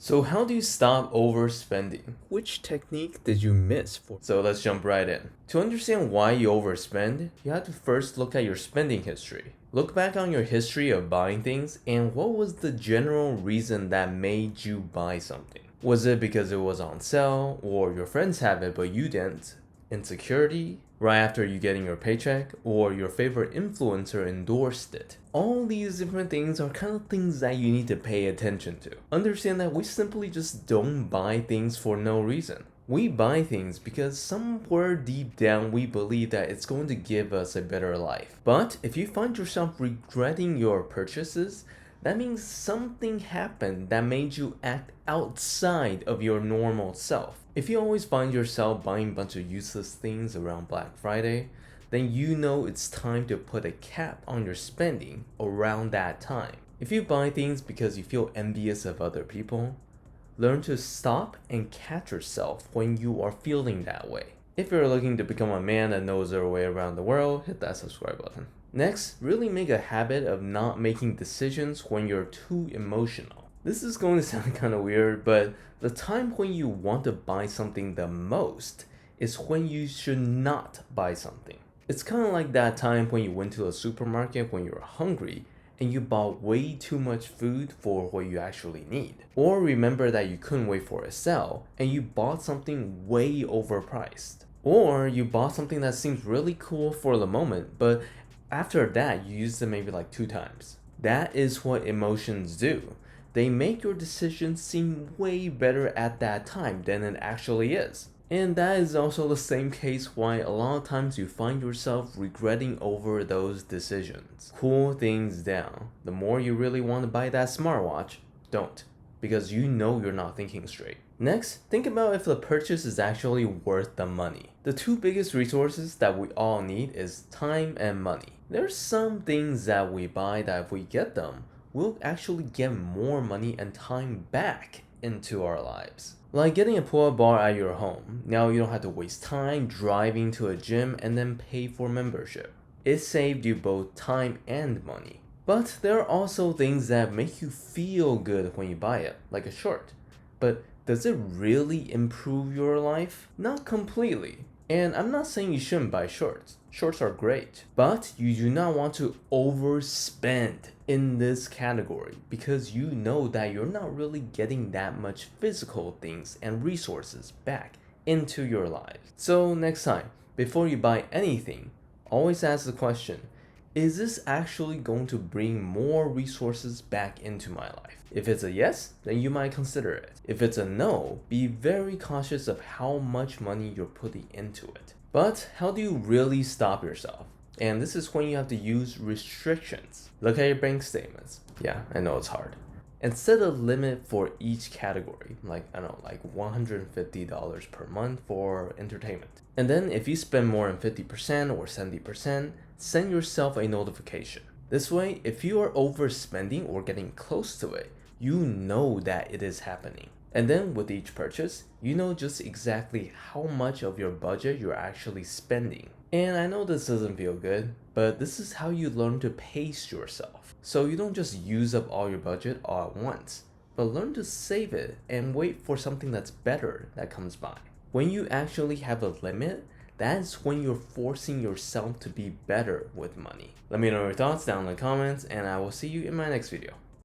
So how do you stop overspending? Which technique did you miss for? So let's jump right in. To understand why you overspend, you have to first look at your spending history. Look back on your history of buying things and what was the general reason that made you buy something? Was it because it was on sale or your friends have it but you didn't? Insecurity, right after you getting your paycheck, or your favorite influencer endorsed it. All these different things are kind of things that you need to pay attention to. Understand that we simply just don't buy things for no reason. We buy things because somewhere deep down we believe that it's going to give us a better life. But if you find yourself regretting your purchases, that means something happened that made you act outside of your normal self. If you always find yourself buying a bunch of useless things around Black Friday, then you know it's time to put a cap on your spending around that time. If you buy things because you feel envious of other people, learn to stop and catch yourself when you are feeling that way. If you're looking to become a man that knows their way around the world, hit that subscribe button. Next, really make a habit of not making decisions when you're too emotional. This is going to sound kind of weird, but the time when you want to buy something the most is when you should not buy something. It's kind of like that time when you went to a supermarket when you were hungry and you bought way too much food for what you actually need. Or remember that you couldn't wait for a sale and you bought something way overpriced. Or you bought something that seems really cool for the moment, but after that you used it maybe like 2 times. That is what emotions do. They make your decision seem way better at that time than it actually is. And that is also the same case why a lot of times you find yourself regretting over those decisions. Cool things down. The more you really want to buy that smartwatch, don't, because you know you're not thinking straight. Next, think about if the purchase is actually worth the money. The two biggest resources that we all need is time and money. There's some things that we buy that if we get them, we'll actually get more money and time back into our lives. Like getting a pull-up bar at your home. Now you don't have to waste time driving to a gym and then pay for membership. It saved you both time and money. But there are also things that make you feel good when you buy it, like a shirt. But does it really improve your life? Not completely. And I'm not saying you shouldn't buy shorts. Shorts are great. But you do not want to overspend in this category because you know that you're not really getting that much physical things and resources back into your life. So next time, before you buy anything, always ask the question, is this actually going to bring more resources back into my life? If it's a yes, then you might consider it. If it's a no, be very cautious of how much money you're putting into it. But how do you really stop yourself? And this is when you have to use restrictions. Look at your bank statements. Yeah, I know it's hard. And set a limit for each category, like I don't know, like $150 per month for entertainment. And then if you spend more than 50% or 70%, send yourself a notification. This way, if you are overspending or getting close to it, you know that it is happening. And then with each purchase, you know just exactly how much of your budget you're actually spending. And I know this doesn't feel good, but this is how you learn to pace yourself. So you don't just use up all your budget all at once, but learn to save it and wait for something that's better that comes by. When you actually have a limit, that's when you're forcing yourself to be better with money. Let me know your thoughts down in the comments, and I will see you in my next video.